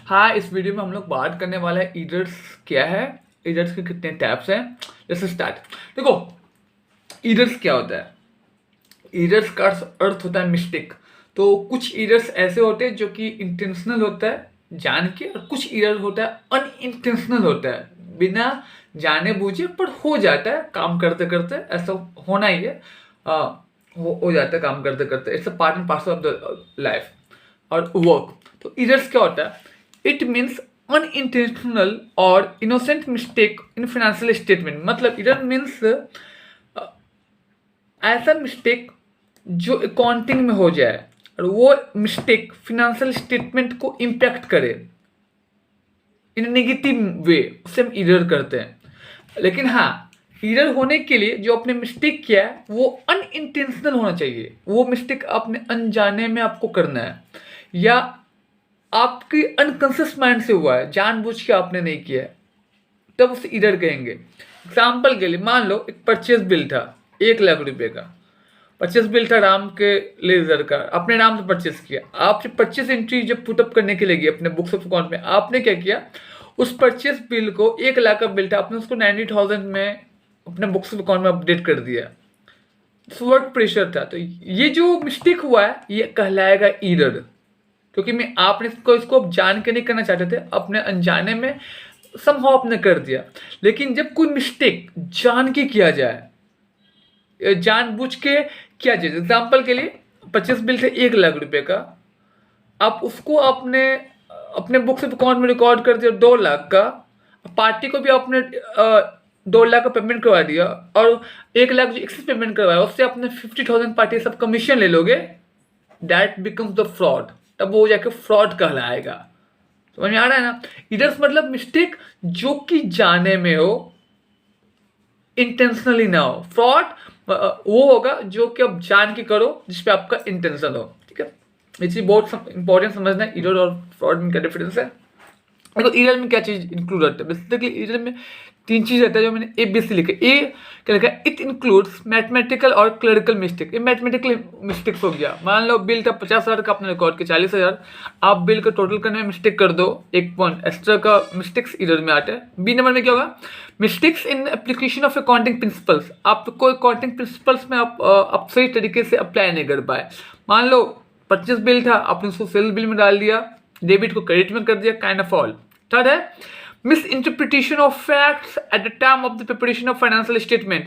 हाँ, इस वीडियो में हम लोग बात करने वाला है ईडर्स क्या है, ईडर्स के कितने टाइप्स हैं। Let's start. देखो, ईडर्स क्या होता है। ईडर्स का अर्थ होता है मिस्टेक। तो कुछ ईडर्स ऐसे होते हैं जो कि इंटेंशनल होता है जान के, और कुछ ईडर होता है अनइंटेंशनल होता है, बिना जाने बूझे पर हो जाता है काम करते करते। ऐसा होना ही है। आ, हो जाता है काम करते करते। It's a part and parcel of the life और वर्क। तो ईडर्स क्या होता है? इट मीन्स अनइंटेंशनल और innocent mistake in financial statement. मतलब ईडर मीन्स ऐसा मिस्टेक जो अकाउंटिंग में हो जाए और वो मिस्टेक फिनेंशियल स्टेटमेंट को इम्पैक्ट करे इन नेगेटिव वे, उसे हम ईरर करते हैं। लेकिन हाँ, ईरर होने के लिए जो आपने मिस्टेक किया है वो अनइंटेंशनल होना चाहिए। वो मिस्टेक आपने अनजाने में आपको करना है, या आपकी अनकॉन्शियस माइंड से हुआ है, जानबूझ के आपने नहीं किया है, तब उसे ईरर कहेंगे। एग्जाम्पल के लिए मान लो एक परचेज बिल था 1 लाख रुपए का। परचेस बिल था राम के लेजर का, अपने नाम से परचेस किया। आपसे परचेस एंट्री जब पुटअप करने के लिए गई अपने बुक्स ऑफ अकाउंट में, आपने क्या किया, उस परचेस बिल को 1 लाख का बिल था, आपने उसको 90,000 में अपने बुक्स ऑफ अकाउंट में अपडेट कर दिया। वर्क प्रेशर था। तो ये जो मिस्टेक हुआ है ये कहलाएगा ईरर, क्योंकि मैं आपने इसको जान के नहीं करना चाहते थे, अपने अनजाने में समहाउ आपने कर दिया। लेकिन जब कोई मिस्टेक जान के किया जाए, जानबूझ के किया जाए, एग्जाम्पल के लिए परचेस बिल थे 1 लाख रुपए का, आप उसको आपने अपने बुक्स ऑफ अकाउंट में रिकॉर्ड कर दिया 2 लाख का। पार्टी को भी आपने 2 लाख का पेमेंट करवा दिया, और 1 लाख जो एक्सेस पेमेंट करवाया उससे आपने 50,000 पार्टी सब कमीशन ले लोगे। That becomes the fraud. तब वो जाके फ्रॉड कहलाएगा। समझ में आ रहा है ना? इधर मतलब मिस्टेक जो कि जाने में हो, इंटेंशनली ना हो। फ्रॉड वो होगा जो कि आप जान के करो, जिसपे आपका इंटेंशन हो। ठीक है, ये चीज बहुत इंपॉर्टेंट समझना है। ईरर और फ्रॉड में क्या डिफरेंस है। देखो, ईरर में क्या चीज इंक्लूड होता है। बेसिकली ईरर में 3 चीज रहता है जो मैंने ABC लिखे। ए क्या लिखा है? इट इंक्लूड्स मैथमेटिकल और क्लरिकल मिस्टेक। ये मैथमेटिकल मिस्टेक्स हो गया। मान लो बिल था 50,000 का, आपने रिकॉर्ड किया 40,000, आप बिल का टोटल करने में मिस्टेक कर दो, 1 पॉइंट एक्स्ट्रा का मिस्टेक्स ईरर में आते हैं। बी नंबर में क्या होगा? Mistakes in application of accounting principles. आपको अकाउंटिंग प्रिंसिपल्स में आप सही तरीके से अप्लाई नहीं कर पाए। मान लो परचेस बिल था, आपने उसको सेल बिल में डाल दिया, डेबिट को क्रेडिट में कर दिया, काइंड ऑफ ऑल। थर्ड है miss interpretation of facts at the time of the preparation of financial statement.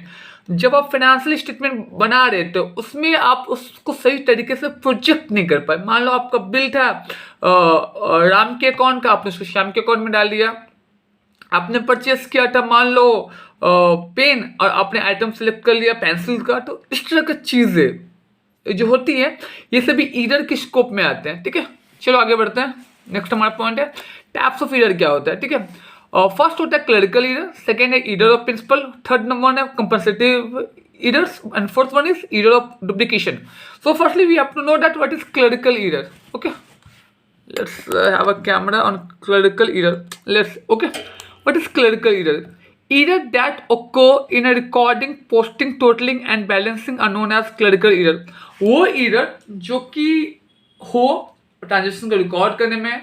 जब आप फाइनेंशियल स्टेटमेंट बना रहे थे उसमें आप उसको सही तरीके से प्रोजेक्ट नहीं कर पाए। मान लो आपका बिल था राम के अकाउंट का, आपने उसको श्याम के अकाउंट में डाल दिया। आपने परचेस किया था मान लो पेन, और आपने आइटम सेलेक्ट कर लिया पेंसिल का। तो इस तरह की चीजें जो होती है ये सभी ईरर के स्कोप में आते हैं। ठीक है, चलो आगे बढ़ते हैं। नेक्स्ट हमारा पॉइंट है टाइप्स ऑफ ईरर क्या होता है। ठीक है, फर्स्ट होता है क्लरिकल ईरर, सेकेंड है error of principle, third number है compensative errors, and fourth one is error of duplication. So firstly we have to know that what is clerical error. Okay, let's have a camera on clerical error. Okay, what is clerical error? Error that occur in a recording, posting, totaling and balancing are known as clerical error. वो error जो कि हो transaction को record करने में,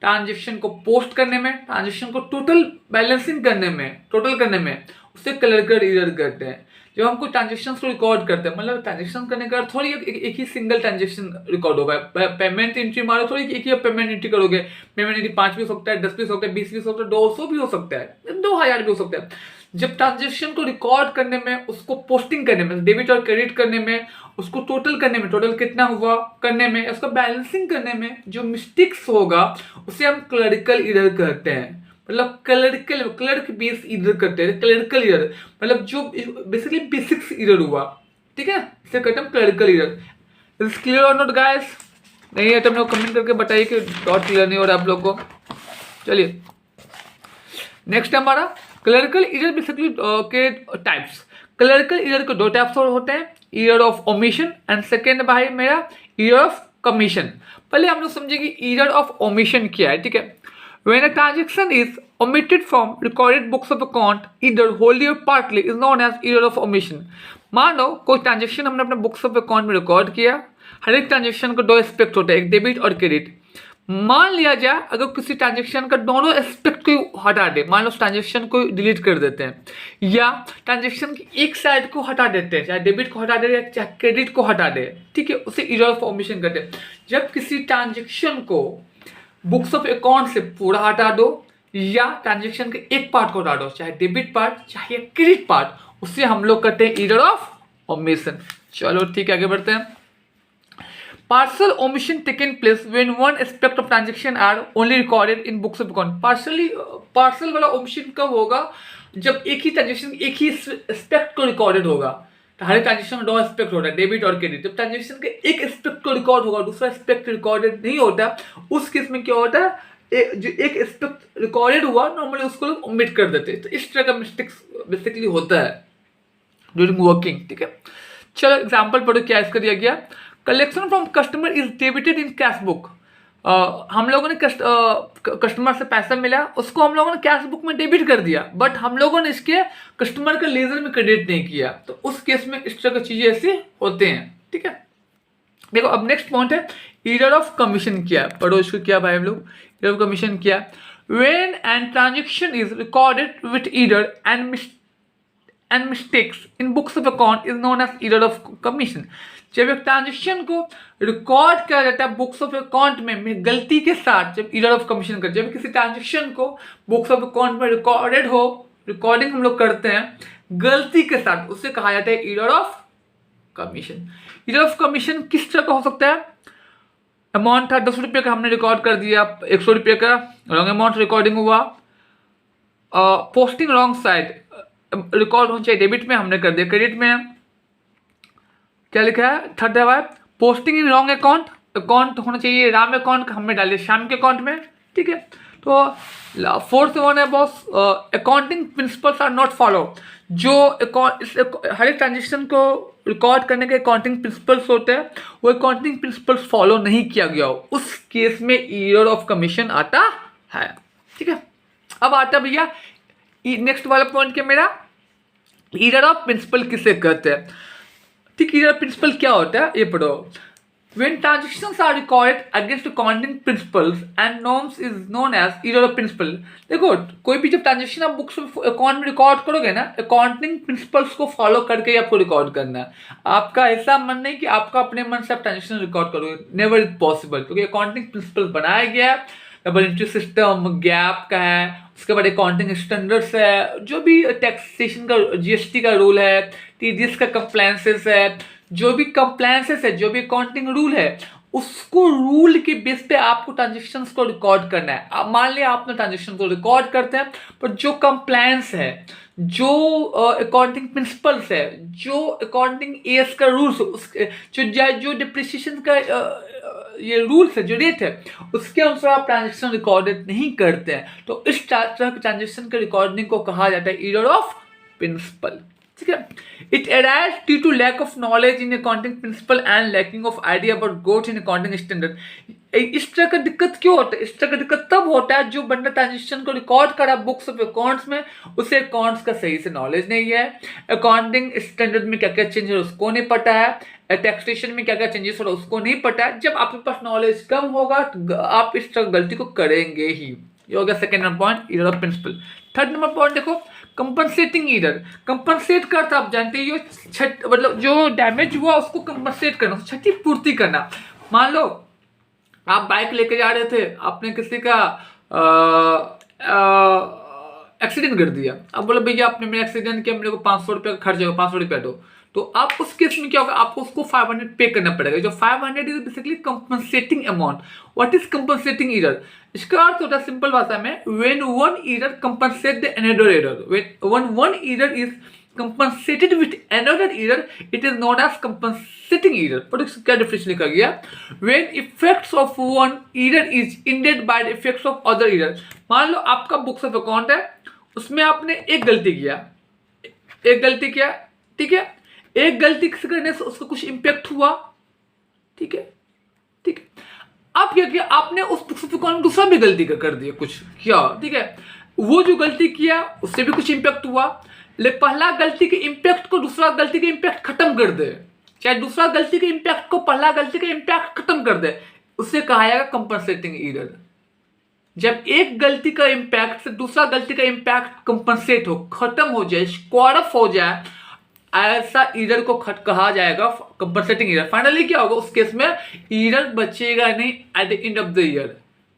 transaction को post करने में, ट्रांजेक्शन को टोटल बैलेंसिंग करने में, टोटल करने में, उसे क्लरिकल एरर कहते हैं। जब हम कोई ट्रांजेक्शन को रिकॉर्ड करते हैं, मतलब ट्रांजेक्शन करने का थोड़ी एक ही सिंगल ट्रांजेक्शन रिकॉर्ड होगा। पेमेंट एंट्री मारो थोड़ी एक ही पेमेंट एंट्री करोगे। पेमेंट एंट्री 5 भी हो सकता है, 10 भी हो सकता है, 20 भी हो सकता है, 200 भी हो सकता है, 2000 भी हो सकता है। जब ट्रांजेक्शन को रिकॉर्ड करने में, उसको पोस्टिंग करने में, डेबिट और क्रेडिट करने में, उसको टोटल करने में, टोटल कितना हुआ करने में, उसको बैलेंसिंग करने में जो मिस्टेक्स होगा उसे हम क्लरिकल एरर कहते हैं। मतलब क्लर्क बेस एरर करते हैं। क्लरिकल एरर मतलब जो बेसिकली बेसिक्स एरर हुआ। ठीक है, इसे कहते हैं क्लरिकल एरर। इज क्लियर और नॉट गाइस? नहीं है तो हम लोग कमेंट करके बताइए कि डॉट क्लियर नहीं हो रहा आप लोग को। चलिए नेक्स्ट हमारा क्लरिकल एरर बेसिकली के टाइप्स। क्लरिकल एरर के 2 टाइप्स होते हैं, error of omission and second भाई मेरा एरर ऑफ कमीशन। पहले हम लोग समझे कि एरर ऑफ ओमिशन क्या है। ठीक है, when a transaction is omitted from recorded books of account either wholly or partly is known as error of omission. मान लो कोई ट्रांजेक्शन हमने अपने बुक्स ऑफ अकाउंट में रिकॉर्ड किया। हर एक ट्रांजेक्शन का 2 एस्पेक्ट होता है, एक डेबिट और क्रेडिट। मान लिया जाए अगर किसी ट्रांजेक्शन का दोनों एस्पेक्ट को हटा दे, मान लो ट्रांजेक्शन को डिलीट कर देते हैं या ट्रांजेक्शन की एक साइड को हटा देते हैं, चाहे डेबिट को हटा दे या चाहे क्रेडिट को हटा दे, ठीक है, उसे एरर ऑफ ओमिशन कहते हैं। जब किसी ट्रांजेक्शन को बुक्स ऑफ अकाउंट से पूरा हटा दो या ट्रांजेक्शन के एक पार्ट को हटा दो, चाहे डेबिट पार्ट चाहे क्रेडिट पार्ट, उससे हम लोग कहते हैं एरर ऑफ ओमिशन। चलो ठीक है, आगे बढ़ते हैं। Partial omission taken place when one aspect of transaction are only recorded in books of account. Parcel वाला omission कब होगा? जब एक ही ट्रांजेक्शन एक ही एस्पेक्ट को रिकॉर्डेड होगा। हर ट्रांजेक्शन में दो एस्पेक्ट होता है, डेबिट और क्रेडिट। जब ट्रांजेक्शन के एक एस्पेक्ट को रिकॉर्ड होगा, दूसरा एस्पेक्ट रिकॉर्डेड नहीं होता, उस केस में क्या होता है, जो एक एस्पेक्ट रिकॉर्डेड हुआ नॉर्मली उसको लोग ओमिट कर देते हैं। तो इस तरह का मिस्टेक्स बेसिकली होता है ड्यूरिंग वर्किंग, ठीक है। चलो एग्जाम्पल पढ़ो क्या इसका दिया गया। Collection from customer is debited in cash book. हम लोगों ने कस्टमर से पैसा मिला, उसको हम लोगों ने कैश बुक में डेबिट कर दिया, बट हम लोगों ने इसके कस्टमर के लेजर में क्रेडिट नहीं किया। तो उस केस में इस तरह की चीजें ऐसे होते हैं, ठीक है। देखो अब नेक्स्ट पॉइंट है एरर ऑफ कमीशन। क्या है, पढ़ो इसको क्या भाई हम लोग, एरर ऑफ कमीशन क्या है। When an transaction is recorded with error and mistakes in books of account is known as error of commission. जब एक ट्रांजेक्शन को रिकॉर्ड किया जाता है बुक्स ऑफ अकाउंट में गलती के साथ, जब एरर ऑफ कमीशन कर, जब किसी ट्रांजेक्शन को बुक्स ऑफ अकाउंट में रिकॉर्डेड हो, रिकॉर्डिंग हम लोग करते हैं गलती के साथ, उससे कहा जाता है error of commission. Error of commission किस तरह का हो सकता है? अमाउंट था 10 रुपये का, हमने रिकॉर्ड कर दिया 100 रुपये का, रॉन्ग अमाउंट रिकॉर्डिंग हुआ। पोस्टिंग रॉन्ग साइड, रिकॉर्ड होना चाहिए डेबिट में, हमने कर दिया क्रेडिट में। क्या लिखा है थर्ड है, posting in wrong account, account होना चाहिए राम अकाउंट का, हमने डाले श्याम के अकाउंट में, ठीक है। तो फोर्थ वन है boss, accounting principles are not follow. जो हर एक ट्रांजेक्शन को रिकॉर्ड करने के अकाउंटिंग प्रिंसिपल्स होते हैं, वो अकाउंटिंग प्रिंसिपल्स फॉलो नहीं किया गया हो, उस केस में एरर ऑफ कमीशन आता है, ठीक है। अब आता भैया नेक्स्ट वाला पॉइंट क्या मेरा, एरर ऑफ प्रिंसिपल किसे कहते हैं, ठीक। एरर प्रिंसिपल क्या होता है ये पढ़ो। When transactions are recorded against accounting principles and norms is known as error of principle। देखो कोई भी जब ट्रांजेक्शन आप बुक्स अकाउंट में रिकॉर्ड करोगे ना, अकाउंटिंग प्रिंसिपल्स को फॉलो करके ही आपको रिकॉर्ड करना है। आपका ऐसा मन नहीं कि आपका अपने मन से आप ट्रांजेक्शन रिकॉर्ड करोगे, नेवर इज पॉसिबल, क्योंकि अकाउंटिंग प्रिंसिपल बनाया गया है, डबल एंट्री सिस्टम गैप का है, उसके बाद अकाउंटिंग स्टैंडर्ड्स है, जो भी टैक्सेशन का जीएसटी का रूल है, टीडीएस का कंप्लायंसेस है, जो भी कंप्लायंसेस है, जो भी अकाउंटिंग रूल है, उसको रूल के बेस पे आपको ट्रांजेक्शन्स को रिकॉर्ड करना है। अब मान लिया आपने ट्रांजेक्शन को रिकॉर्ड करते हैं, पर जो कंप्लायंस है, जो अकाउंटिंग प्रिंसिपल्स है, जो अकाउंटिंग एएस का रूल्स, उसके जो डिप्रिसिएशन का ये रूल्स है, जो रेट है, उसके अनुसार आप ट्रांजेक्शन रिकॉर्डेड नहीं करते हैं, तो इस तरह के ट्रांजेक्शन के रिकॉर्डिंग को कहा जाता है एरर ऑफ प्रिंसिपल, ठीक है। It arise due to lack of knowledge in accounting principle and lacking of idea about got in accounting standard. इस तरह का दिक्कत क्यों होता है? इस तरह का दिक्कत तब होता है जो बंदा ट्रांजेक्शन को रिकॉर्ड करा बुक्स ऑफ अकाउंट्स में, उसे अकाउंट्स का सही से नॉलेज नहीं है, अकाउंटिंग स्टैंडर्ड में क्या क्या चेंज है उसको नहीं पता है, टैक्सेशन में क्या क्या चेंजेस हो रहा है उसको नहीं पता है। जब आपके पास नॉलेज कम होगा तो आप इस तरह गलती को करेंगे ही। ये हो गया second number point, error of principle. Third number point देखो, कंपनसेटिंग एरर। कंपनसेट करता आप जानते हो, मतलब जो डैमेज हुआ उसको कंपनसेट करना, क्षतिपूर्ति करना। मान लो आप बाइक लेके जा रहे थे, आपने किसी का एक्सीडेंट कर दिया, अब बोलो भैया आपने मेरा एक्सीडेंट किया, मेरे को 500 रुपये का खर्च होगा, 500 रुपया दो। तो आप उस केस में क्या होगा, आपको उसको 500 पे करना पड़ेगा। जो 500 is basically compensating amount. What is compensating error? इसका अर्थ होता है सिंपल भाषा में, when one error compensate the another error, when one error is compensated with another error, it is known as compensating error। पर क्या डिफरेंस लिखा गया? When effects of one error is ended by the effects of other error। मान लो आपका books of account है, उसमें आपने एक गलती किया, ठीक है, एक गलती करने से उसका कुछ इम्पैक्ट हुआ, ठीक है। अब क्या किया आपने, उस बुक्स ऑफ अकाउंट में दूसरा भी गलती कर दिया, कुछ किया, ठीक है। वो जो गलती किया उससे भी कुछ इम्पैक्ट हुआ, लेकिन पहला गलती के इम्पैक्ट को दूसरा गलती के इम्पैक्ट खत्म कर दे, चाहे दूसरा गलती के इम्पैक्ट को पहला गलती का इम्पैक्ट खत्म कर दे। उसे कहा जाएगा कंपनसेटिंग ईरर। जब एक गलती का इंपैक्ट से दूसरा गलती का इंपैक्ट कंपनसेट हो, खत्म हो जाए, स्क्वायर ऑफ हो जाए, ऐसा ईरर को कहा जाएगा कंपनसेटिंग ईरर। फाइनली क्या होगा उस केस में, ईरर बचेगा नहीं at the end of the year,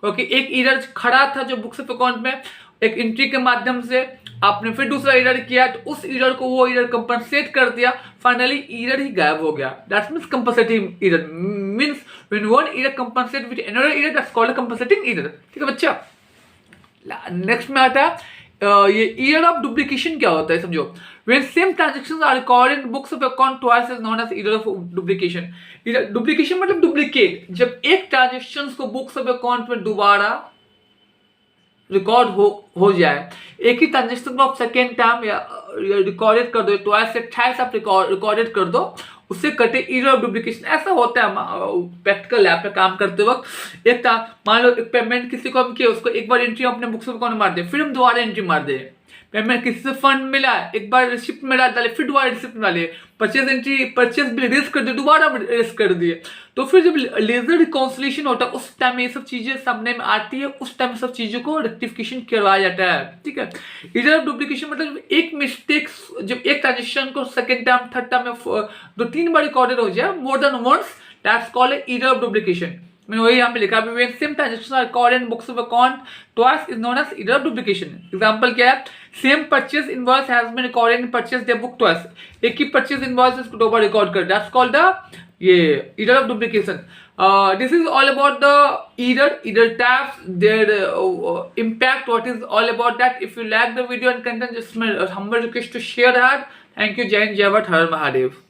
क्योंकि एक ईरर खड़ा था जो बुक्स ऑफ अकाउंट में एक एंट्री के माध्यम से आपने फिर दूसरा ईरर किया, तो उस ईरर को वो ईरर कंपनसेट कर दिया, फाइनली ईरर ही गायब हो गया। That means compensating error means when one error compensate with another error, that's called a compensating error. ठीक है बच्चा। नेक्स्ट में आता है ये ईरर ऑफ डुप्लीकेशन क्या होता है समझो। When same transactions are recorded in books of account twice is known as error of duplication. Duplication मतलब डुप्लीकेट, जब एक ट्रांजैक्शंस को बुक्स ऑफ अकाउंट में दोबारा रिकॉर्ड हो जाए, एक ही ट्रांजेक्शन को आप सेकेंड टाइम या रिकॉर्डेड कर दो, ट्वाइस से थ्राइस आप रिकॉर्डेड कर दो, उससे कटे ईरर ऑफ डुप्लीकेशन। ऐसा होता है प्रैक्टिकल लैब पे काम करते वक्त, एक मान लो एक पेमेंट किसी को हम किए, उसको एक बार एंट्री अपने बुक्स ऑफ अकाउंट मार दे, फिर हम दोबारा एंट्री मार दे। पेमेंट किसी से फंड मिला, एक बार रिसिप्ट में डाले, फिर दोबारा रिसिप्ट डाले, परचेज बिल रेज कर दिए, दोबारा रेज कर दिए, तो फिर जब लेजर रिकॉन्सिलेशन होता है उस टाइम ये सब चीजें सामने में आती है, उस टाइम सब चीजों को रेक्टिफिकेशन करवाया जाता है। ठीक है। ईरर ऑफ डुप्लीकेशन मतलब एक मिस्टेक, जब एक ट्रांजेक्शन को सेकेंड टाइम थर्ड टाइम में 2-3 बार रिकॉर्डेड हो जाए, more than once, that's called error of duplication. मैंने वही यहाँ पे लिखा है, when same transaction are recorded in books of account twice is known as error of duplication. Example क्या है, same purchase invoice has been recorded in purchase the book twice, एक ही परचेज इनवॉइस को दो बार रिकॉर्ड कर, that's called the ये error of duplication. This is all about the error types, their impact, what is all about that. If you like the video and content, just my humble request to share that. Thank you. Jai Hind, Jai Bharat, Har Har Mahadev.